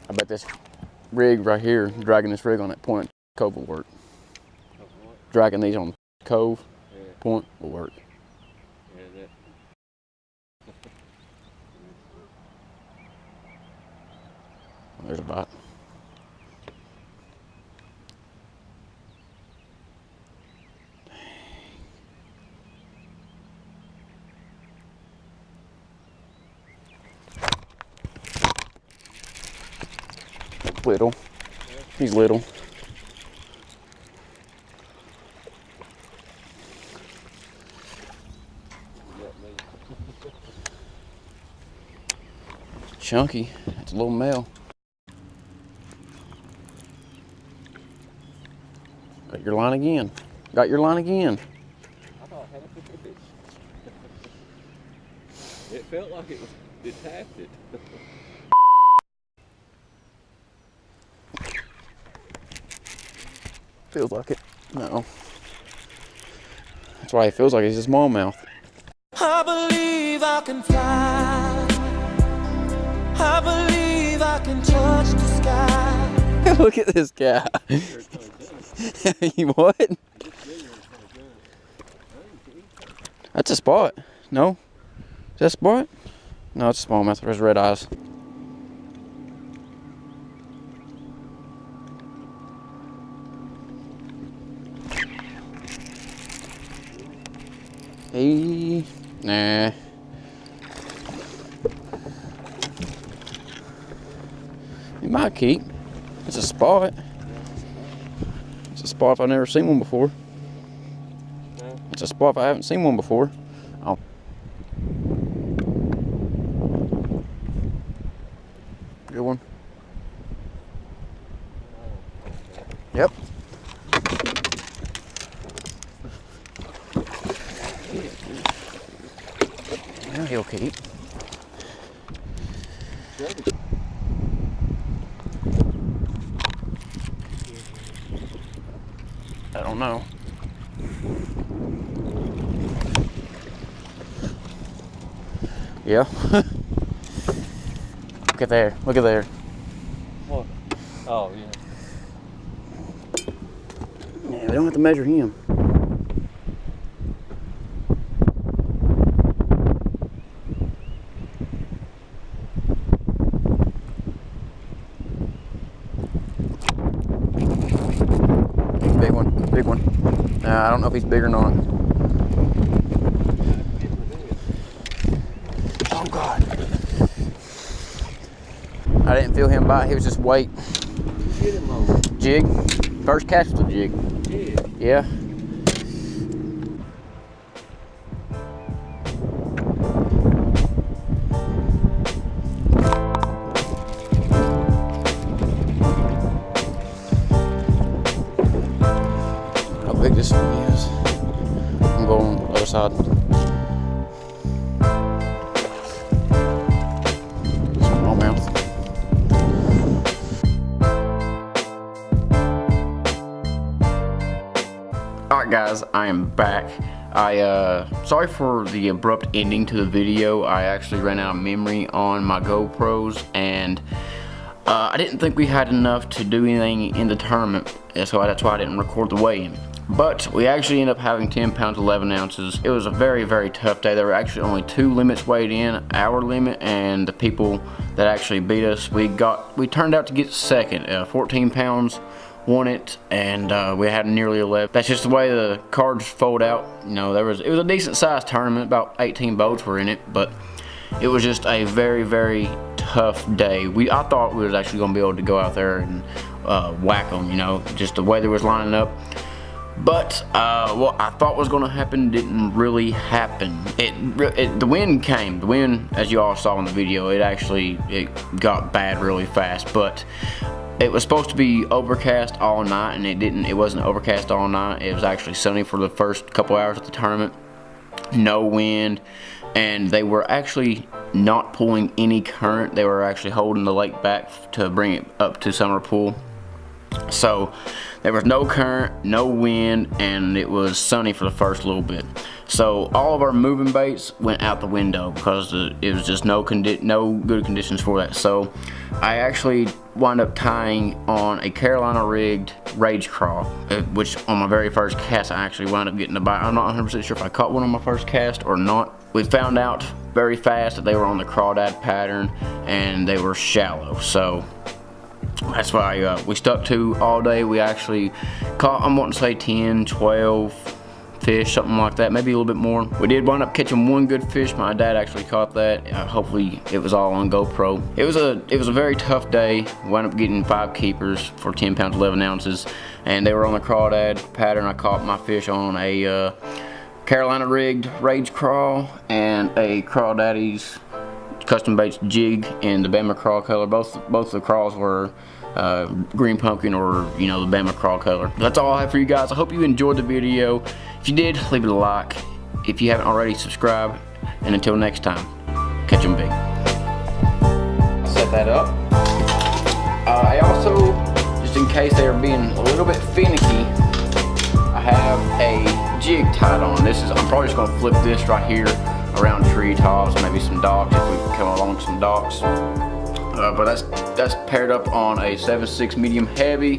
I bet this rig right here, dragging this rig on that point cove will work. Dragging these on the cove point will work. There's a bite. Little. He's little. Chunky. It's a little male. Got your line again. Got your line again. I thought I had a fish. It felt like it was detached. Feels like it. No. That's why it feels like it's a smallmouth. I believe I can fly. I believe I can touch the sky. Look at this guy. You what? That's a spot. No? Is that a spot? No, it's a smallmouth. There's red eyes. Nah. It might keep. It's a spot. It's a spot if I've never seen one before. It's a spot if I haven't seen one before. Oh. Good one. Yep. Now he'll keep. I don't know. Yeah. Look at there. Look at there. What? Oh, yeah. Yeah, we don't have to measure him. Big one, big one. I don't know if he's big or not. Oh God. I didn't feel him bite, he was just weight. Get him on. Jig. First catch was a jig. Yeah. How big this one is. I'm going on the other side. Smallmouth. Alright guys, I am back. Sorry for the abrupt ending to the video. I actually ran out of memory on my GoPros, and I didn't think we had enough to do anything in the tournament, so that's why I didn't record the weigh-in. But we actually ended up having 10 pounds 11 ounces. It was a very, very tough day. There were actually only 2 limits weighed in, our limit and the people that actually beat us. We turned out to get second. 14 pounds won it, and we had nearly 11. That's just the way the cards fold out. You know, it was a decent sized tournament. About 18 boats were in it, but it was just a very, very tough day. I thought we was actually going to be able to go out there and whack them, you know, just the way they was lining up. But what I thought was going to happen didn't really happen. The wind came. The wind, as you all saw in the video, it got bad really fast. But it was supposed to be overcast all night, and it didn't. It wasn't overcast all night. It was actually sunny for the first couple hours of the tournament. No wind, and they were actually not pulling any current. They were actually holding the lake back to bring it up to Summer Pool. So there was no current, no wind, and it was sunny for the first little bit. So all of our moving baits went out the window because it was just no good conditions for that. So I actually wound up tying on a Carolina rigged rage crawl, which on my very first cast I actually wound up getting a bite. I'm not 100% sure if I caught one on my first cast or not. We found out very fast that they were on the Crawdaddy pattern and they were shallow. So that's why we stuck to all day. We actually caught, I'm wanting to say 10, 12 fish, something like that, maybe a little bit more. We did wind up catching one good fish. My dad actually caught that. Hopefully it was all on GoPro. It was a very tough day. Wound up getting 5 keepers for 10 pounds 11 ounces, and they were on the Crawdaddy pattern. I caught my fish on a Carolina rigged rage crawl and a Crawdaddy's custom baits jig in the Bama crawl color. Both the crawls were green pumpkin, or the Bama crawl color. That's all I have for you guys. I hope you enjoyed the video. If you did, leave it a like. If you haven't already, subscribe. And until next time, catch 'em big. Set that up. I also, just in case they are being a little bit finicky, I have a jig tied on. I'm probably just gonna flip this right here around treetops, maybe some docks if we come along some docks. But that's paired up on a 7.6 medium heavy.